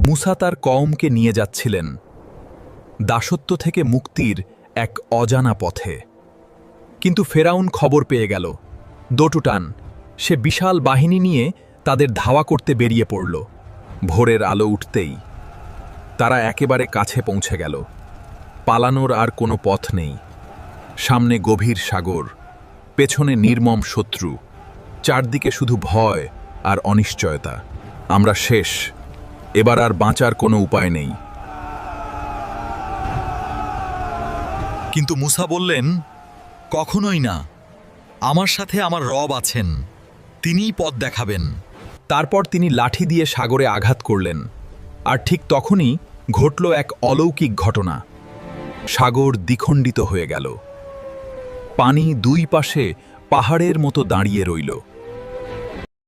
মুসা তার কওমকে নিয়ে যাচ্ছিলেন দাসত্ব থেকে মুক্তির এক অজানা পথে। কিন্তু ফেরাউন খবর পেয়ে গেল। দোটুটান সে বিশাল বাহিনী নিয়ে তাদের ধাওয়া করতে বেরিয়ে পড়ল। ভোরের আলো উঠতেই তারা একেবারে কাছে পৌঁছে গেল। পালানোর আর কোনো পথ নেই। সামনে গভীর সাগর, পেছনে নির্মম শত্রু, চারদিকে শুধু ভয় আর অনিশ্চয়তা। আমরা শেষ, এবার আর বাঁচার কোনো উপায় নেই। কিন্তু মুসা বললেন, কখনোই না, আমার সাথে আমার রব আছেন, তিনিই পথ দেখাবেন। তারপর তিনি লাঠি দিয়ে সাগরে আঘাত করলেন, আর ঠিক তখনই ঘটল এক অলৌকিক ঘটনা। সাগর দ্বিখণ্ডিত হয়ে গেল। পানি দুই পাশে পাহাড়ের মতো দাঁড়িয়ে রইল।